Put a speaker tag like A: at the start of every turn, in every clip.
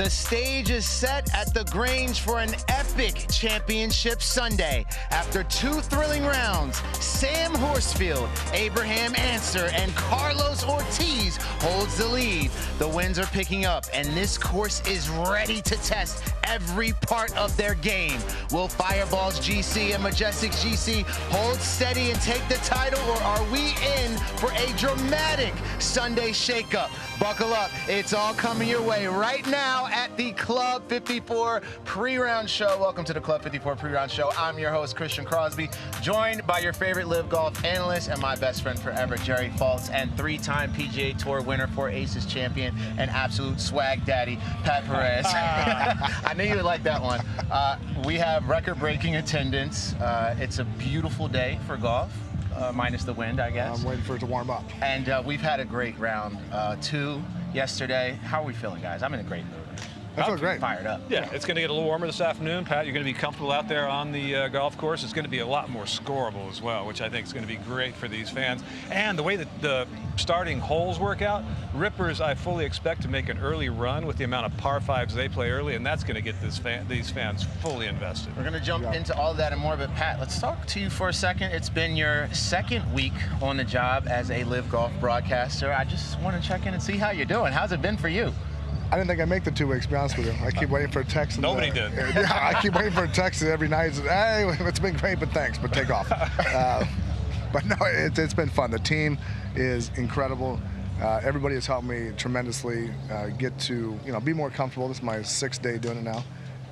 A: The stage is set at the Grange for an epic championship Sunday. After 2 thrilling rounds, Sam Horsfield, Abraham Answer, and Carlos Ortiz holds the lead. The winds are picking up, and this course is ready to test every part of their game. Will Fireballs GC and Majestics GC hold steady and take the title, or are we in for a dramatic Sunday shakeup? Buckle up, it's all coming your way right now at the Club 54 pre-round show. Welcome to the Club 54 pre-round show. I'm your host, Christian Crosby, joined by your favorite LIV golf analyst and my best friend forever, Jerry Fultz, and 3-time PGA Tour winner, 4 Aces champion, and absolute swag daddy, Pat Perez. I knew you would like that one. We have record-breaking attendance. It's a beautiful day for golf. Minus the wind, I guess.
B: I'm waiting for it to warm up.
A: And we've had a great round 2 yesterday. How are we feeling, guys? I'm in a great mood.
B: I feel great.
A: Fired up.
C: Yeah, it's going to get a little warmer this afternoon. Pat, you're going to be comfortable out there on the golf course. It's going to be a lot more scoreable as well, which I think is going to be great for these fans. And the way that the starting holes work out, Rippers, I fully expect to make an early run with the amount of par 5s they play early, and that's going to get these fans fully invested.
A: We're going to jump into all of that and more, but Pat, let's talk to you for a second. It's been your 2nd week on the job as a LIV golf broadcaster. I just want to check in and see how you're doing. How's it been for you?
B: I didn't think I'd make the 2 weeks, to be honest with you. I keep waiting for a text.
C: Nobody did.
B: Yeah, I keep waiting for a text every night. Hey, it's been great, but thanks, but take off. But no, it's been fun. The team is incredible. Everybody has helped me tremendously get to be more comfortable. This is my 6th day doing it now,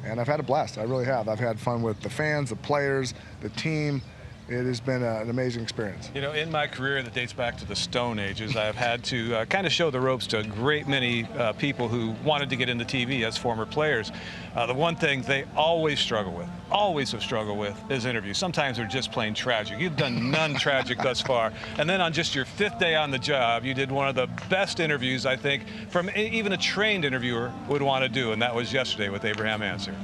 B: and I've had a blast. I really have. I've had fun with the fans, the players, the team. It has been an amazing experience.
C: You know, in my career that dates back to the Stone Ages, I've had to kind of show the ropes to a great many people who wanted to get into TV as former players. The one thing they always struggle with, always have struggled with, is interviews. Sometimes they're just plain tragic. You've done none tragic thus far. And then on just your 5th day on the job, you did one of the best interviews, I think, from even a trained interviewer would want to do, and that was yesterday with Abraham Answer.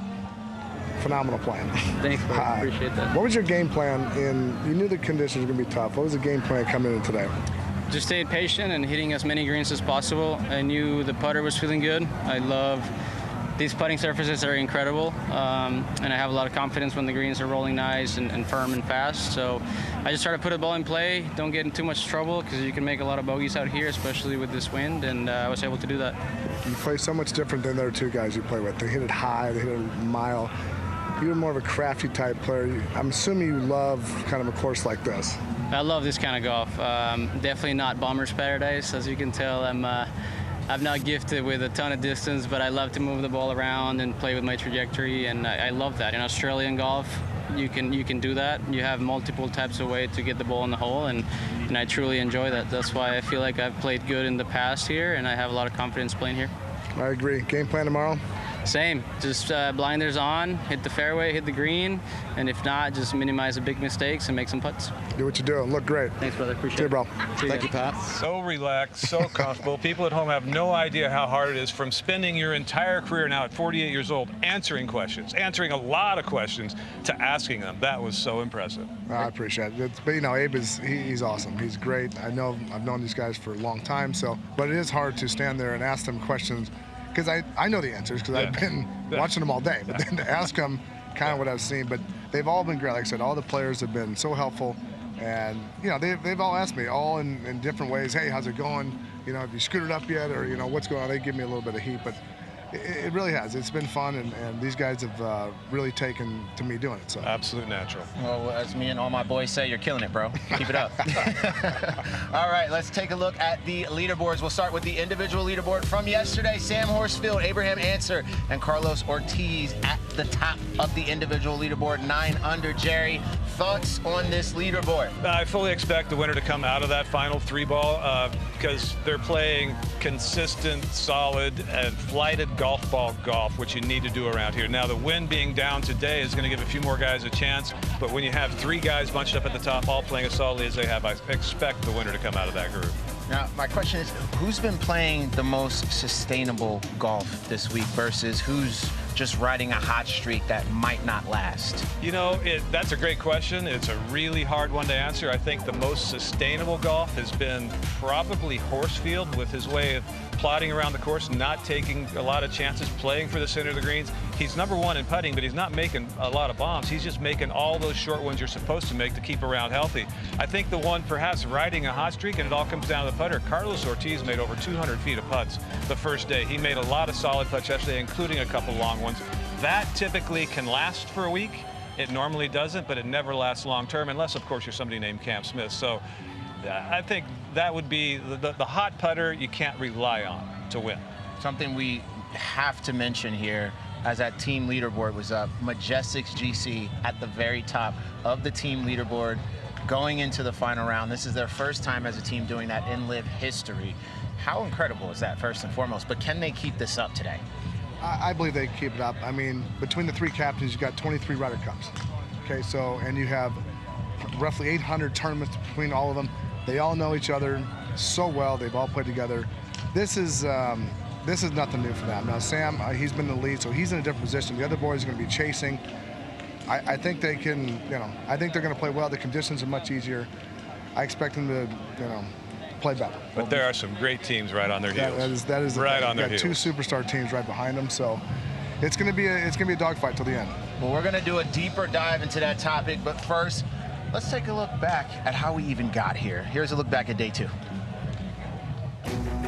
B: Phenomenal plan.
D: Thanks, bro. Appreciate that.
B: What was your game plan you knew the conditions were going to be tough. What was the game plan coming in today?
D: Just stayed patient and hitting as many greens as possible. I knew the putter was feeling good. I love these putting surfaces are incredible, and I have a lot of confidence when the greens are rolling nice and firm and fast. So I just try to put the ball in play, don't get in too much trouble, because you can make a lot of bogeys out here, especially with this wind, and I was able to do that.
B: You play so much different than the other 2 guys you play with. They hit it high, they hit it a mile. You're more of a crafty type player. I'm assuming you love kind of a course like this.
D: I love this kind of golf. Definitely not bomber's paradise. As you can tell, I'm not gifted with a ton of distance, but I love to move the ball around and play with my trajectory, and I love that. In Australian golf, you can do that. You have multiple types of ways to get the ball in the hole, and I truly enjoy that. That's why I feel like I've played good in the past here, and I have a lot of confidence playing here.
B: I agree. Game plan tomorrow?
D: Same, just blinders on, hit the fairway, hit the green, and if not, just minimize the big mistakes and make some putts.
B: Do what you do. Look great.
D: Thanks, brother. Appreciate it.
B: See you, bro.
D: Thank you, Pat.
C: So relaxed, so comfortable. People at home have no idea how hard it is, from spending your entire career now at 48 years old answering questions, answering a lot of questions, to asking them. That was so impressive.
B: I appreciate it. But Abe he's awesome. He's great. I've known these guys for a long time, but it is hard to stand there and ask them questions, because I know the answers, because I've been watching them all day, but then to ask them kind of what I've seen. But they've all been great. Like I said, all the players have been so helpful, and they've all asked me all in different ways. Hey, how's it going? Have you screwed it up yet, or what's going on? They give me a little bit of heat, but it really has. It's been fun, and these guys have really taken to me doing it. So
C: absolute natural.
A: Well, as me and all my boys say, you're killing it, bro. Keep it up. All right, let's take a look at the leaderboards. We'll start with the individual leaderboard from yesterday. Sam Horsfield, Abraham Answer, and Carlos Ortiz at the top of the individual leaderboard, 9 under. Jerry, thoughts on this leaderboard?
C: I fully expect the winner to come out of that final 3-ball because they're playing consistent, solid, and flighted golf ball golf, which you need to do around here. Now, the wind being down today is going to give a few more guys a chance, but when you have 3 guys bunched up at the top, all playing as solidly as they have, I expect the winner to come out of that group.
A: Now, my question is, who's been playing the most sustainable golf this week versus who's just riding a hot streak that might not last?
C: You know, that's a great question. It's a really hard one to answer. I think the most sustainable golf has been probably Horsfield, with his way of plodding around the course, not taking a lot of chances, playing for the center of the greens. He's #1 in putting, but he's not making a lot of bombs. He's just making all those short ones you're supposed to make to keep around healthy. I think the one perhaps riding a hot streak, and it all comes down to the putter, Carlos Ortiz made over 200 feet of putts the first day. He made a lot of solid putts yesterday, including a couple long ones. That typically can last for a week. It normally doesn't, but it never lasts long term, unless, of course, you're somebody named Cam Smith. So I think that would be the hot putter you can't rely on to win.
A: Something we have to mention here, as that team leaderboard was up, Majestics GC at the very top of the team leaderboard going into the final round. This is their first time as a team doing that in LIV history. How incredible is that, first and foremost? But can they keep this up today?
B: I believe they keep it up. I mean, between the 3 captains, you've got 23 Ryder Cups. Okay, so, and you have roughly 800 tournaments between all of them. They all know each other so well. They've all played together. This is nothing new for them. Now, Sam, he's been in the lead, so he's in a different position. The other boys are going to be chasing. I think they can, you know, I think they're going to play well. The conditions are much easier. I expect them to, you know, play better.
C: But there are some great teams right on their heels.
B: That is
C: right on their
B: heels.
C: heels.
B: 2 superstar teams right behind them, so it's going to be a dogfight till the end.
A: Well, we're going to do a deeper dive into that topic, but first, let's take a look back at how we even got here. Here's a look back at day 2.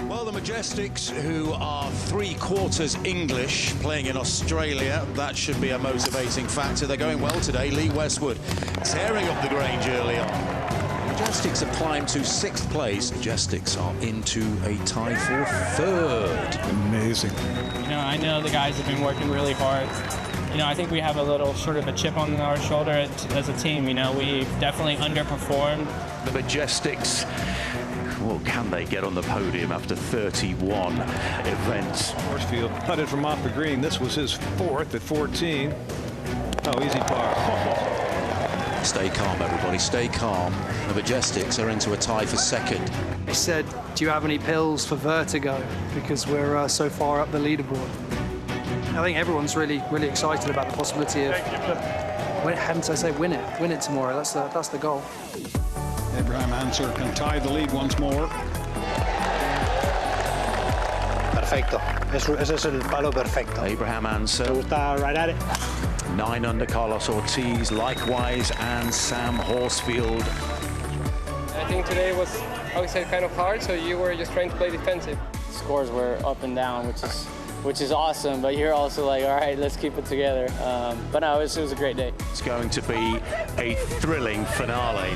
E: Well, the Majestics, who are 3/4 English, playing in Australia, that should be a motivating factor. They're going well today. Lee Westwood tearing up the Grange early on. Majestics have climbed to 6th place. Majestics are into a tie for 3rd.
C: Amazing.
F: You know, I know the guys have been working really hard. You know, I think we have a little sort of a chip on our shoulder as a team. You know, we've definitely underperformed.
E: The Majestics, well, can they get on the podium after 31 events?
C: Horsfield putted from off the green. This was his 4th at 14. Oh, easy par.
E: Stay calm, everybody. Stay calm. The Majestics are into a tie for 2nd.
G: He said, do you have any pills for vertigo? Because we're so far up the leaderboard. I think everyone's really excited about the possibility of, hence I say win it tomorrow. That's the goal.
H: Abraham Anser can tie the lead once more.
I: Perfecto. Ese es el palo perfecto.
E: Abraham Anser.
I: Me gusta right at it.
E: 9 under Carlos Ortiz, likewise, and Sam Horsfield.
J: I think today was, I would say, kind of hard, so you were just trying to play defensive.
D: Scores were up and down, which is awesome, but you're also like, all right, let's keep it together. But no, it was a great day.
E: It's going to be a thrilling finale.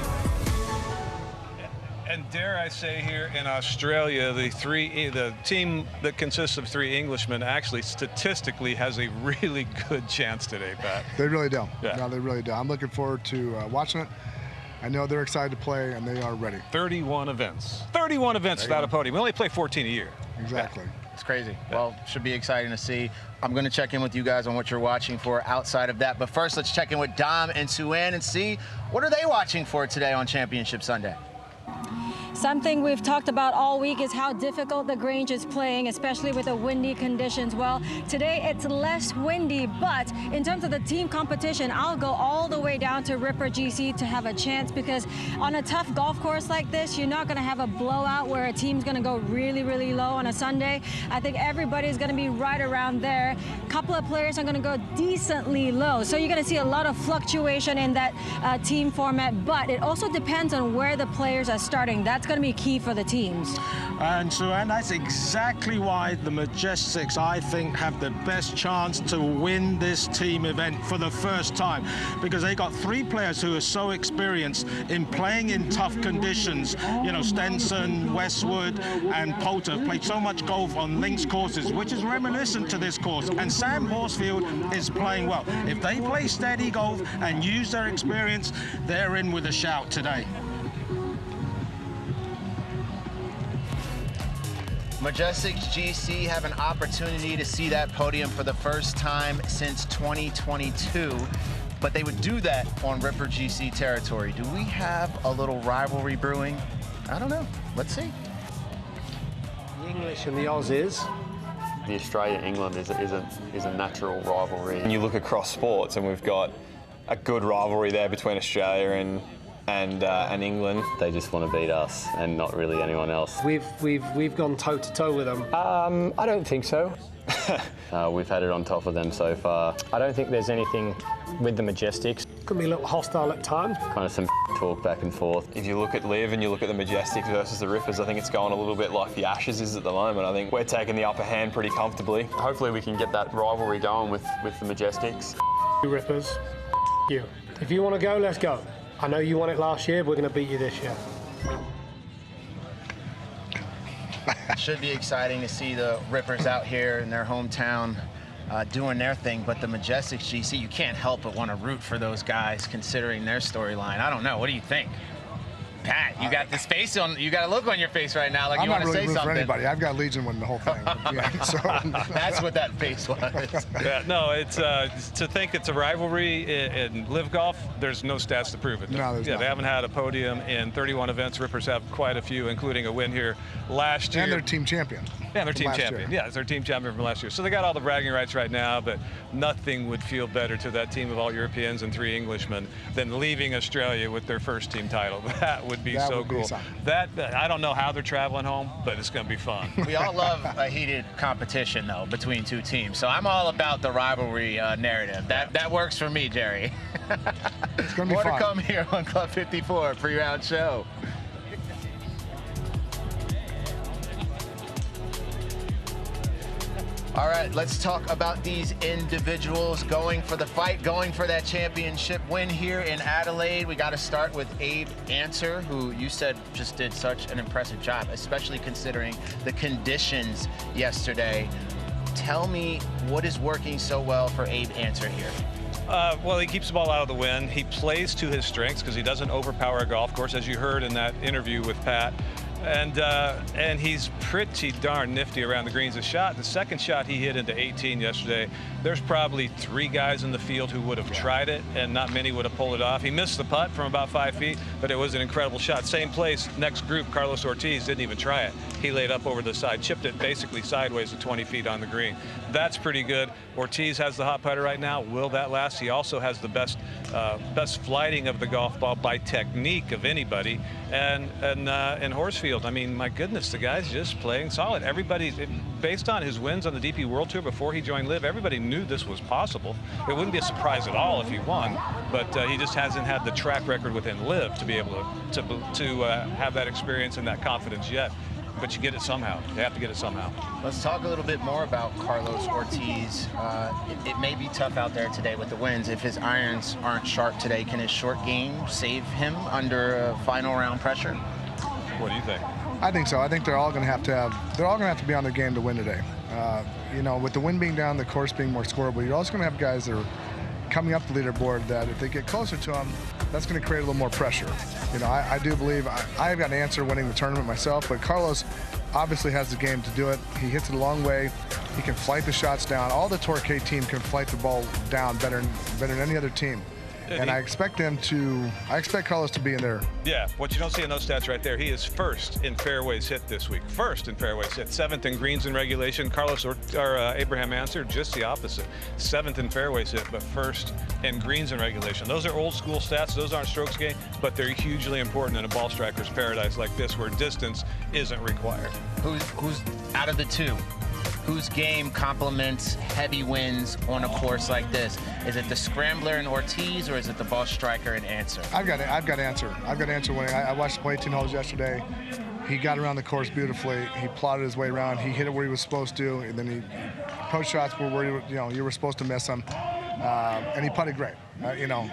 C: And dare I say, here in Australia, the team that consists of 3 Englishmen actually statistically has a really good chance today, Pat.
B: They really do.
C: Yeah.
B: No, they really do. I'm looking forward to watching it. I know they're excited to play, and they are ready.
C: 31 events. 31 events without a podium. We only play 14 a year.
B: Exactly.
C: Yeah.
A: It's crazy. Well, should be exciting to see. I'm going to check in with you guys on what you're watching for outside of that. But first, let's check in with Dom and Sue-Ann and see what are they watching for today on Championship Sunday.
K: Something we've talked about all week is how difficult the Grange is playing, especially with the windy conditions. Well, today it's less windy, but in terms of the team competition, I'll go all the way down to Ripper GC to have a chance, because on a tough golf course like this, you're not going to have a blowout where a team's going to go really low on a Sunday. I think everybody's going to be right around there. A couple of players are going to go decently low. So you're going to see a lot of fluctuation in that team format, but it also depends on where the players are starting. That's going to be key for the teams.
L: And that's exactly why the Majestics, I think, have the best chance to win this team event for the first time, because they got 3 players who are so experienced in playing in tough conditions. You know, Stenson, Westwood, and Poulter have played so much golf on links courses, which is reminiscent to this course. And Sam Horsfield is playing well. If they play steady golf and use their experience, they're in with a shout today.
A: Majestics GC have an opportunity to see that podium for the first time since 2022, but they would do that on Ripper GC territory. Do we have a little rivalry brewing? I don't know. Let's see.
I: The English and the Aussies
M: The Australia-England is a natural rivalry. And you look across sports, and we've got a good rivalry there between Australia and England. They just want to beat us and not really anyone else.
N: We've gone toe-to-toe with them.
M: I don't think so. We've had it on top of them so far.
N: I don't think there's anything with the Majestics. Could be a little hostile at times.
M: Kind of some talk back and forth. If you look at LIV and you look at the Majestics versus the Rippers, I think it's going a little bit like the Ashes is at the moment. I think we're taking the upper hand pretty comfortably. Hopefully we can get that rivalry going with the Majestics.
N: Rippers, you. If you want to go, let's go. I know you won it last year, but we're going to beat you this year.
A: Should be exciting to see the Rippers out here in their hometown doing their thing, but the Majestics GC, you can't help but want to root for those guys considering their storyline. I don't know. What do you think? Pat, you got this face on. You got a look on your face right now, like you want to say something. I'm not really rooting for anybody.
B: I've got Legion win the whole thing. Yeah, so.
A: That's what that face was.
C: Yeah, no, it's to think it's a rivalry in LIV golf. There's no stats to prove it.
B: No, there's not.
C: They haven't had a podium in 31 events. Rippers have quite a few, including a win here last year.
B: And they're team champion.
C: Yeah, they're team champion. Yeah, it's their team champion from last year. So they got all the bragging rights right now, but nothing would feel better to that team of all Europeans and 3 Englishmen than leaving Australia with their first team title. That would be so cool. That I don't know how they're traveling home, but it's going to be fun.
A: We all love a heated competition, though, between 2 teams. So I'm all about the rivalry narrative. That works for me, Jerry.
B: It's going to be
A: More
B: fun.
A: to come here on Club 54 pre-round show. All right, let's talk about these individuals going for the fight, going for that championship win here in Adelaide. We got to start with Abe Answer, who you said just did such an impressive job, especially considering the conditions yesterday. Tell me what is working so well for Abe Answer here.
C: Well, he keeps the ball out of the wind. He plays to his strengths because he doesn't overpower a golf course, as you heard in that interview with Pat. And he's pretty darn nifty around the greens. The second shot he hit into 18 yesterday, there's probably 3 guys in the field who would have tried it, and not many would have pulled it off. He missed the putt from about 5 feet, but it was an incredible shot. Same place, next group, Carlos Ortiz didn't even try it. He laid up over the side, chipped it basically sideways to 20 feet on the green. That's pretty good. Ortiz has the hot putter right now. Will that last? He also has the best flighting of the golf ball by technique of anybody. And Horsfield, I mean, my goodness, the guy's just playing solid. Everybody, based on his wins on the DP World Tour before he joined LIV, everybody knew this was possible. It wouldn't be a surprise at all if he won, but he just hasn't had the track record within LIV to be able to have that experience and that confidence yet. But you get it somehow. You have to get it somehow.
A: Let's talk a little bit more about Carlos Ortiz. It may be tough out there today with the winds. If his irons aren't sharp today, can his short game save him under final round pressure?
C: What do you think?
B: I think so. I think they're all going to have to be on their game to win today. You know, with the wind being down, the course being more scoreable, you're also going to have guys that are coming up the leaderboard that if they get closer to him, that's going to create a little more pressure. You know, I do believe I've got an answer winning the tournament myself, but Carlos obviously has the game to do it. He hits it a long way. He can flight the shots down. All the Torquay team can flight the ball down better than any other team. And I expect Carlos to be in there.
C: Yeah, what you don't see in those stats right there, he is first in fairways hit this week. First in fairways hit, 7th in greens in regulation. Carlos or Abraham Answer, just the opposite. 7th in fairways hit, but first in greens in regulation. Those are old school stats. Those aren't strokes gained, but they're hugely important in a ball striker's paradise like this, where distance isn't required.
A: Who's out of the 2? Whose game complements heavy wins on a course like this? Is it the scrambler in Ortiz, or is it the ball striker in Answer?
B: I've got Answer. I've got Answer winning. I watched him play 18 holes yesterday. He got around the course beautifully. He plotted his way around. He hit it where he was supposed to, and then he post shots were where you were supposed to miss them, and he putted great. You know,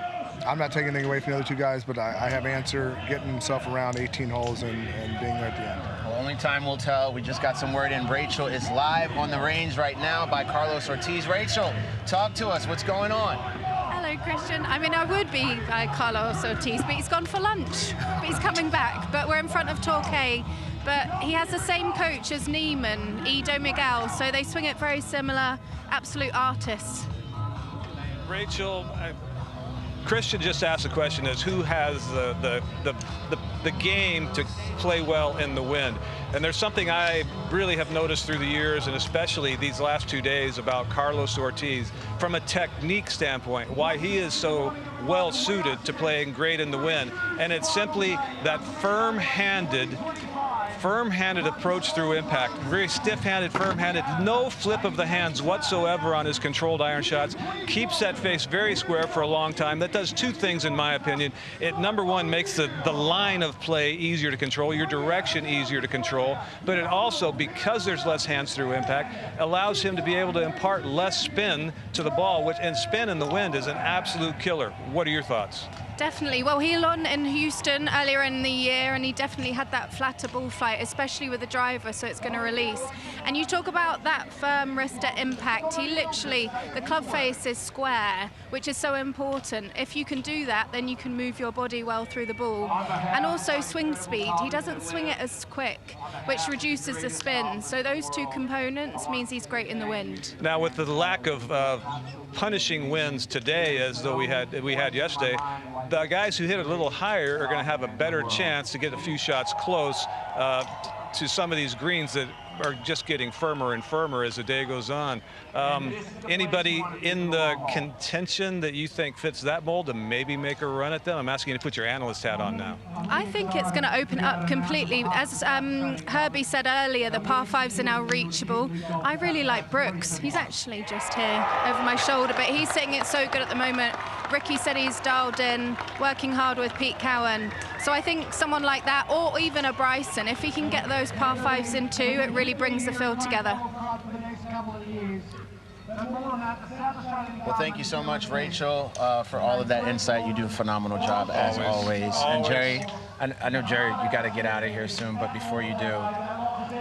B: I'm not taking anything away from the other 2 guys, but I have Answer getting himself around 18 holes and being right at the end.
A: Only time will tell. We just got some word in. Rachel is live on the range right now by Carlos Ortiz. Rachel, talk to us. What's going on?
O: Hello, Christian. I mean, I would be Carlos Ortiz, but he's gone for lunch. But he's coming back. But we're in front of Torquay. But he has the same coach as Neiman, Ido Miguel, so they swing it very similar. Absolute artists.
C: Rachel, Christian just asked the question is who has the game to play well in the wind. And there's something I really have noticed through the years, and especially these last 2 days, about Carlos Ortiz from a technique standpoint, why he is so well suited to playing great in the wind. And it's simply that firm-handed approach through impact, very stiff-handed, firm-handed, no flip of the hands whatsoever on his controlled iron shots, keeps that face very square for a long time. That does two things, in my opinion. It, number one, makes the line of play easier to control, your direction easier to control, but it also, because there's less hands through impact, allows him to be able to impart less spin to the ball, and spin in the wind is an absolute killer. What are your thoughts?
O: Definitely. Well, he won in Houston earlier in the year, and he definitely had that flatter ball flight, especially with the driver, so it's going to release. And you talk about that firm wrist at impact. He literally, the club face is square, which is so important. If you can do that, then you can move your body well through the ball. And also swing speed. He doesn't swing it as quick, which reduces the spin. So those two components means he's great in the wind.
C: Now, with the lack of punishing winds today, as though we had yesterday, the guys who hit a little higher are going to have a better chance to get a few shots close to some of these greens that are just getting firmer and firmer as the day goes on. Anybody in the contention that you think fits that mold to maybe make a run at them? I'm asking you to put your analyst hat on now.
O: I think it's going to open up completely. As Herbie said earlier, the par fives are now reachable. I really like Brooks. He's actually just here over my shoulder, but he's sitting it so good at the moment. Ricky said he's dialed in, working hard with Pete Cowan. So I think someone like that, or even a Bryson, if he can get those par fives in too, it really brings the field together.
A: Well, thank you so much, Rachel, for all of that insight. You do a phenomenal job, as always. And Jerry, I know, Jerry, you got to get out of here soon, but before you do,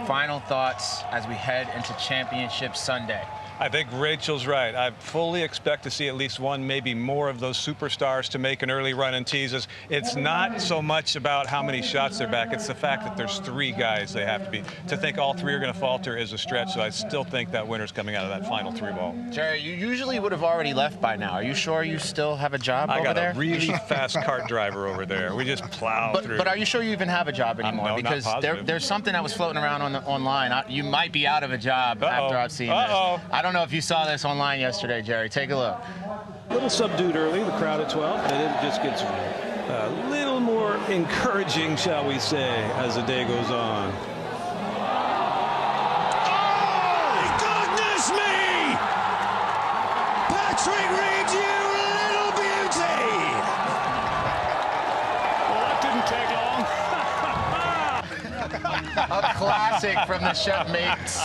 A: final thoughts as we head into Championship Sunday.
C: I think Rachel's right. I fully expect to see at least one, maybe more of those superstars to make an early run and teases. It's not so much about how many shots they're back. It's the fact that there's three guys they have to beat. To think all three are going to falter is a stretch, so I still think that winner's coming out of that final three ball.
A: Jerry, you usually would have already left by now. Are you sure you still have a job over there?
C: I got a really fast cart driver over there. We just plow through.
A: But are you sure you even have a job anymore?
C: No,
A: because there's something that was floating around online. You might be out of a job after I've seen this. I don't know if you saw this online yesterday, Jerry. Take a look.
H: A little subdued early, the crowd at 12, and then it just gets a little more encouraging, shall we say, as the day goes on.
E: Oh, goodness me! Patrick Reed, you little beauty!
H: Well, that didn't take long.
A: A classic from the Shipmates.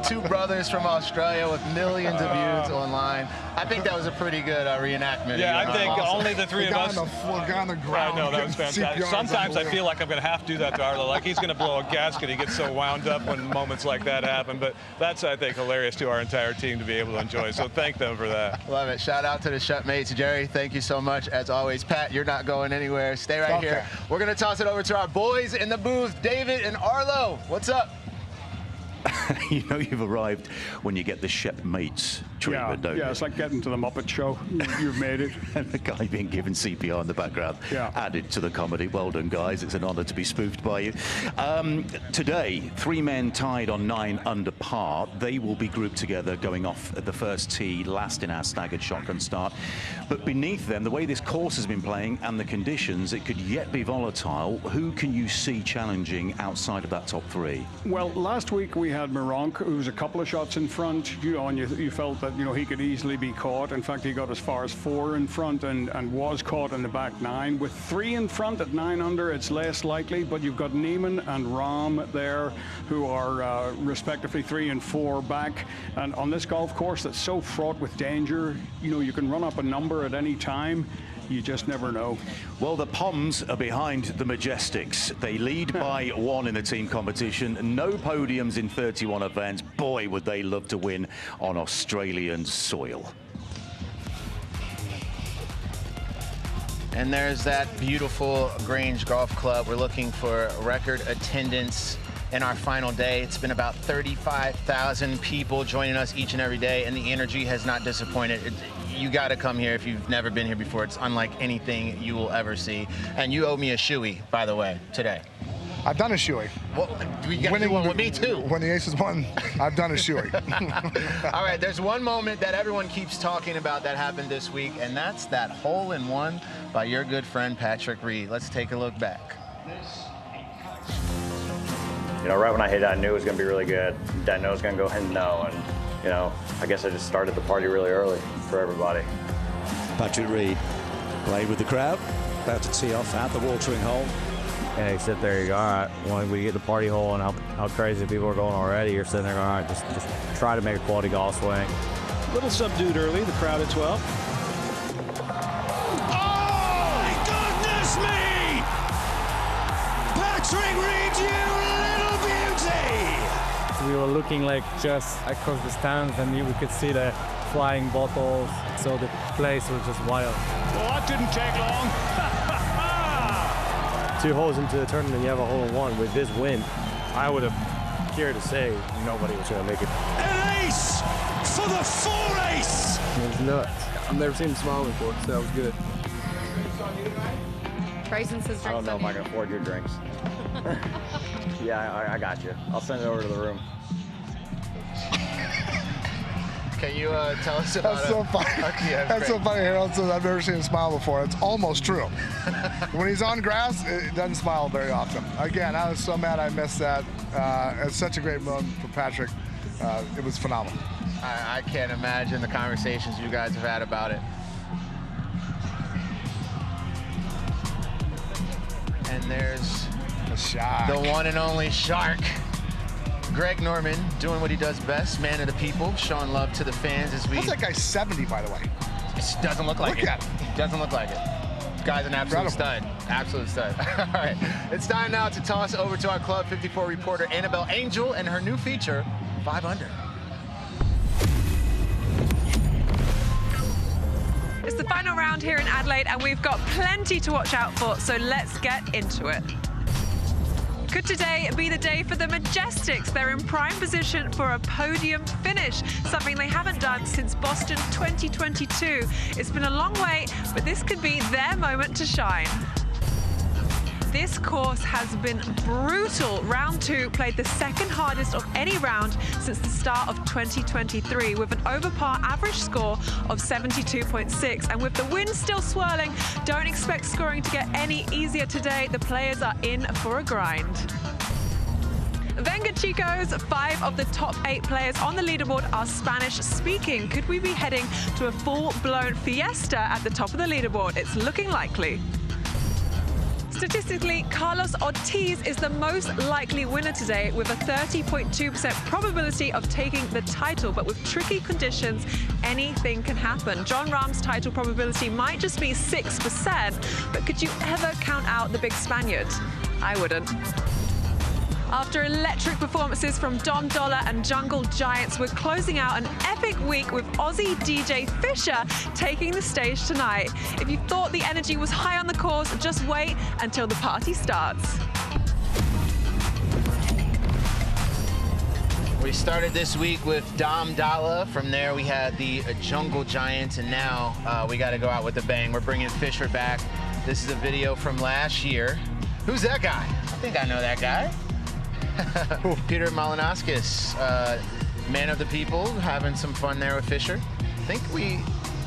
A: Two brothers from Australia with millions of views online. I think that was a pretty good reenactment.
C: Yeah, I think only the three of us.
B: On the ground.
C: I know, that was fantastic. Sometimes I feel like I'm going to have to do that to Arlo. Like he's going to blow a gasket. He gets so wound up when moments like that happen. But that's, I think, hilarious to our entire team to be able to enjoy. So thank them for that.
A: Love it. Shout out to the Shipmates. Jerry, thank you so much. As always, Pat, you're not going anywhere. Stay right here. We're going to toss it over to our boys in the booth, David and Arlo. What's up?
P: You know you've arrived when you get the Shipmates treatment, don't you?
H: Yeah, it's like getting to the Muppet Show. You've made it.
P: And the guy being given CPR in the background added to the comedy. Well done, guys. It's an honor to be spoofed by you. Today, three men tied on 9 under par. They will be grouped together going off at the first tee, last in our staggered shotgun start. But beneath them, the way this course has been playing and the conditions, it could yet be volatile. Who can you see challenging outside of that top three?
H: Well, last week we had Moronk, who was a couple of shots in front, you know, and you felt that, you know, he could easily be caught. In fact, he got as far as 4 in front and was caught in the back 9. With 3 in front at 9 under, it's less likely, but you've got Neiman and Rahm there, who are respectively 3 and 4 back. And on this golf course that's so fraught with danger, you know, you can run up a number at any time. You just never know.
P: Well, the Poms are behind the Majestics. They lead by 1 in the team competition. No podiums in 31 events. Boy, would they love to win on Australian soil.
A: And there's that beautiful Grange Golf Club. We're looking for record attendance in our final day. It's been about 35,000 people joining us each and every day, and the energy has not disappointed. you got to come here if you've never been here before. It's unlike anything you will ever see. And you owe me a shoey, by the way, today.
B: I've done a shoey.
A: Well, you got to do one with me, too.
B: When the Aces won, I've done a shoey.
A: All right, there's one moment that everyone keeps talking about that happened this week, and that's that hole-in-one by your good friend Patrick Reed. Let's take a look back.
Q: You know, right when I hit it, I knew it was going to be really good. Didn't know it was going to go ahead and no. And, you know, I guess I just started the party really early for everybody.
E: Patrick Reed played with the crowd, about to tee off at the watering hole.
R: And you sit there, you go, all right, when we get the party hole and how crazy people are going already, you're sitting there going, all right, just try to make a quality golf swing.
S: A little subdued early, the crowd at 12.
E: Oh, my goodness me! Patrick Reed, you little beauty!
T: We were looking like just across the stands and we could see the flying bottles, so the place was just wild.
H: Well, that didn't take long.
R: 2 holes into the tournament and you have a hole-in-one. With this win, I would have cared to say nobody was going to make it.
E: An ace for the 4-ace!
U: It was nuts. I've never seen him smile before, so that was good.
O: Grayson says drinks.
Q: I don't know if I can afford your drinks. Yeah, I got you. I'll send it over to the room.
A: Can you tell us about
B: That's so funny.
A: Okay,
B: that's so funny. Harold says, I've never seen him smile before. It's almost true. When he's on grass, it doesn't smile very often. Again, I was so mad I missed that. It's such a great moment for Patrick. It was phenomenal.
A: I can't imagine the conversations you guys have had about it. And there's
B: a shark.
A: The one and only Shark. Greg Norman doing what he does best, man of the people, showing love to the fans as we...
B: How's that guy 70, by the way?
A: It doesn't look like it.
B: Look at him.
A: Doesn't look like it. This guy's an absolute stud. Absolute stud. All right. It's time now to toss over to our Club 54 reporter, Annabelle Angel, and her new feature, 5 Under.
V: It's the final round here in Adelaide, and we've got plenty to watch out for, so let's get into it. Could today be the day for the Majestics? They're in prime position for a podium finish, something they haven't done since Boston 2022. It's been a long way, but this could be their moment to shine. This course has been brutal. Round 2 played the second hardest of any round since the start of 2023, with an over par average score of 72.6. And with the wind still swirling, don't expect scoring to get any easier today. The players are in for a grind. Venga chicos, 5 of the top 8 players on the leaderboard are Spanish speaking. Could we be heading to a full-blown fiesta at the top of the leaderboard? It's looking likely. Statistically, Carlos Ortiz is the most likely winner today with a 30.2% probability of taking the title, but with tricky conditions, anything can happen. John Rahm's title probability might just be 6%, but could you ever count out the big Spaniard? I wouldn't. After electric performances from Dom Dollar and Jungle Giants, we're closing out an epic week with Aussie DJ Fisher taking the stage tonight. If you thought the energy was high on the course, just wait until the party starts.
A: We started this week with Dom Dollar. From there, we had the Jungle Giants, and now we got to go out with a bang. We're bringing Fisher back. This is a video from last year. Who's that guy? I think I know that guy. Peter Malinauskas, man of the people, having some fun there with Fisher. I think we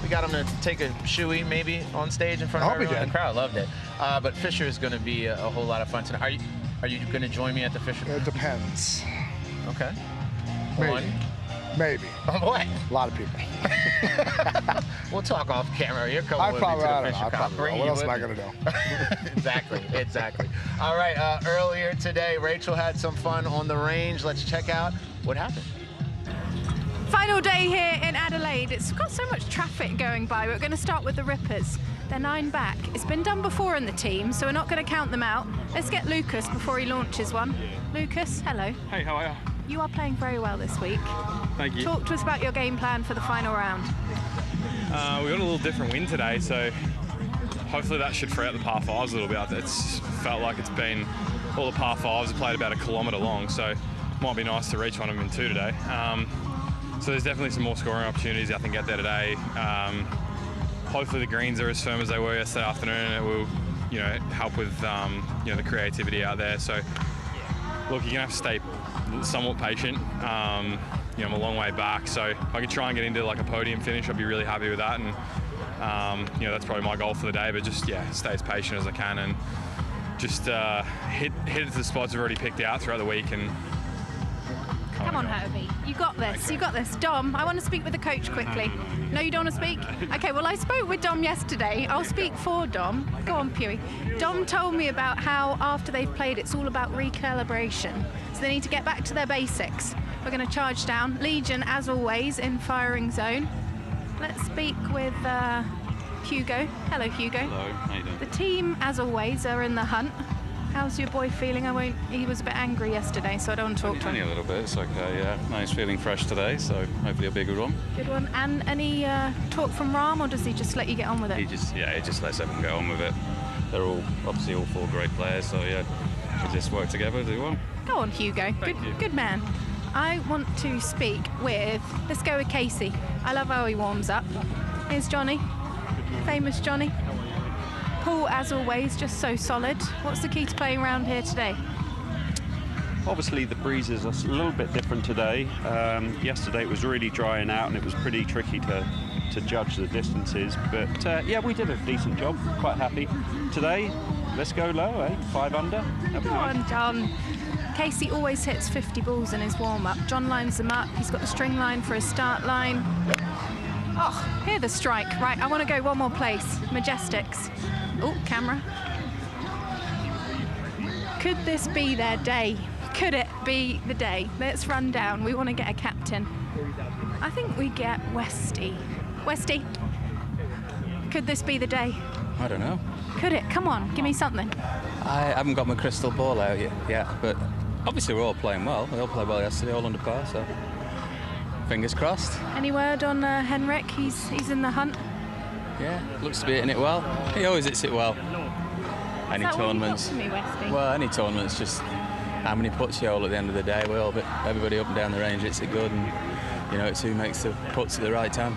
A: got him to take a shoey maybe on stage in front of everyone. The crowd loved it. But Fisher is going to be a whole lot of fun tonight. Are you going to join me at the Fisher?
B: It depends.
A: Okay.
B: Maybe. Maybe.
A: On what?
B: A lot of people.
A: We'll talk off camera. You're coming with me to the Fisher Cup.
B: What else am I going to do?
A: Exactly. All right, earlier today, Rachel had some fun on the range. Let's check out what happened.
O: Final day here in Adelaide. It's got so much traffic going by. We're going to start with the Rippers. They're 9 back. It's been done before in the team, so we're not going to count them out. Let's get Lucas before he launches one. Lucas, hello.
W: Hey, how are you?
O: You are playing very well this week.
W: Thank you.
O: Talk to us about your game plan for the final round.
W: We got a little different wind today, so hopefully that should free out the par 5s a little bit. It's felt like it's been all the par 5s are played about 1 kilometre long, so it might be nice to reach one of them in 2 today. So there's definitely some more scoring opportunities I think out there today. Hopefully the greens are as firm as they were yesterday afternoon, and it will, you know, help with you know, the creativity out there. So look, you're gonna have to stay somewhat patient. You know, I'm a long way back, so if I can try and get into like a podium finish, I'd be really happy with that. And you know, that's probably my goal for the day. But just stay as patient as I can, and just hit it to the spots I've already picked out throughout the week. And
O: come on, Herbie, you got this. You got this. Dom, I want to speak with the coach quickly. No, you don't want to speak? Okay, well, I spoke with Dom yesterday. I'll speak for Dom. Go on, Pewee. Dom told me about how after they've played, it's all about recalibration. So they need to get back to their basics. We're going to charge down. Legion, as always, in firing zone. Let's speak with Hugo. Hello, Hugo.
F: Hello, how you doing?
O: The team, as always, are in the hunt. How's your boy feeling? He was a bit angry yesterday, so I don't want to talk to him.
F: Only a little bit, it's okay, yeah. No, he's feeling fresh today, so hopefully a bigger one.
O: Good one. And any talk from Ram, or does he just let you get on with it?
F: He just lets everyone get on with it. They're obviously all 4 great players, so yeah, should just work together, do well.
O: Go on, Hugo. Good man. I want to speak with, let's go with Casey. I love how he warms up. Here's Johnny, famous Johnny. Paul, as always, just so solid. What's the key to playing around here today?
G: Obviously the breeze is a little bit different today. Yesterday it was really drying out and it was pretty tricky to judge the distances, but yeah, we did a decent job, quite happy. Today, let's go low, eh? 5 under.
O: Go on, John. Casey always hits 50 balls in his warm-up. John lines them up. He's got the string line for his start line. Oh, hear the strike. Right, I want to go one more place. Majestics. Oh, camera. Could this be their day? Could it be the day? Let's run down. We want to get a captain. I think we get Westy. Westy, could this be the day?
J: I don't know.
O: Could it? Come on, give me something.
J: I haven't got my crystal ball out yet, but obviously we're all playing well. We all played well yesterday, all under par, so fingers crossed.
O: Any word on Henrik? He's in the hunt.
J: Yeah, looks to be hitting it well. He always hits it well. Any tournaments? Well, any tournaments, just how many putts you hold at the end of the day. Everybody up and down the range hits it good, and you know, it's who makes the putts at the right time.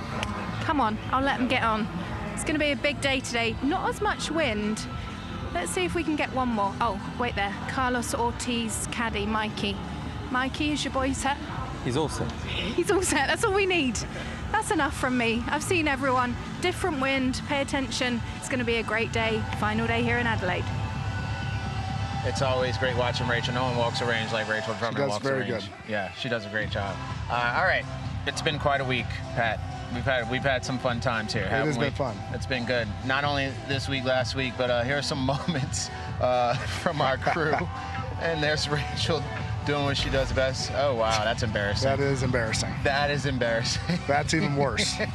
O: Come on, I'll let him get on. It's going to be a big day today. Not as much wind. Let's see if we can get one more. Oh, wait there. Carlos Ortiz, caddy, Mikey. Mikey, is your boy set?
J: He's all set.
O: He's all set. That's all we need. That's enough from me. I've seen everyone. Different wind. Pay attention. It's going to be a great day. Final day here in Adelaide.
A: It's always great watching Rachel. No one walks a range like Rachel Drummond walks a range.
B: Very good.
A: Yeah, she does a great job. All right, it's been quite a week, Pat. We've had some fun times here.
B: It has been fun.
A: It's been good. Not only this week, last week, but here are some moments from our crew. And there's Rachel doing what she does best. Oh wow, that's embarrassing.
B: That is embarrassing.
A: That is embarrassing.
B: That's even worse.
A: Hey,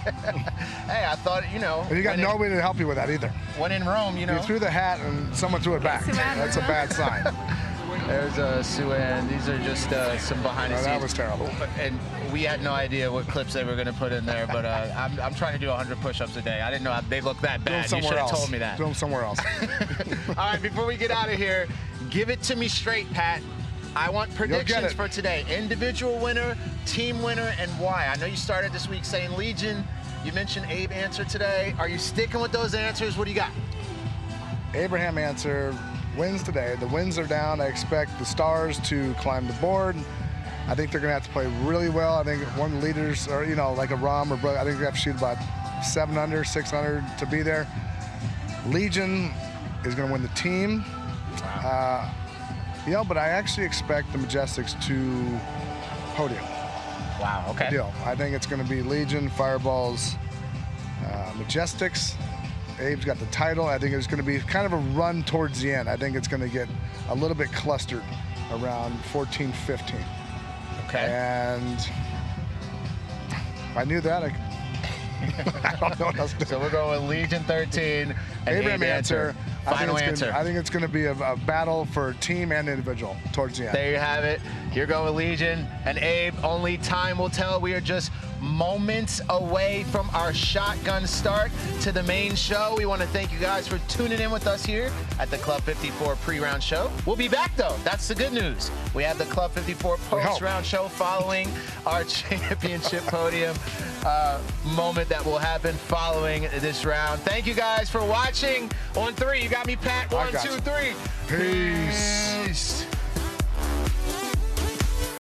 A: I thought, you know.
B: And you got nobody to help you with that either.
A: When in Rome, you know.
B: You threw the hat and someone threw it back. That's a bad sign.
A: There's Sue-Ann. These are just some behind the scenes.
B: That was terrible.
A: And we had no idea what clips they were going to put in there, but I'm trying to do 100 push-ups a day. I didn't know they looked that bad. You should have told me that.
B: Do them somewhere else.
A: All right, before we get out of here, give it to me straight, Pat. I want predictions for today. Individual winner, team winner, and why. I know you started this week saying Legion. You mentioned Abe answer today. Are you sticking with those answers? What do you got?
B: Abraham answer wins today. The winds are down. I expect the Stars to climb the board. I think they're going to have to play really well. I think one of the leaders, or you know, like a Rom or Brooke, I think they have to shoot about 7 under, 6 under to be there. Legion is going to win the team. You know, but I actually expect the Majestics to podium.
A: Wow, okay.
B: I think it's going to be Legion, Fireballs, Majestics. Abe's got the title. I think it's going to be kind of a run towards the end. I think it's going to get a little bit clustered around 14, 15.
A: Okay.
B: And if I knew that, I don't know what else to do.
A: So we're going with Legion 13 and
B: Abraham answer.
A: Final answer.
B: I think it's going to be a battle for team and individual towards the end.
A: There you have it. You're going with Legion and Abe. Only time will tell. We are just moments away from our shotgun start to the main show. We want to thank you guys for tuning in with us here at the Club 54 pre-round show. We'll be back, though. That's the good news. We have the Club 54 post-round show following our championship podium moment that will happen following this round. Thank you guys for watching. On 3, you got me, Pat. 1, 2, 3.
B: Peace.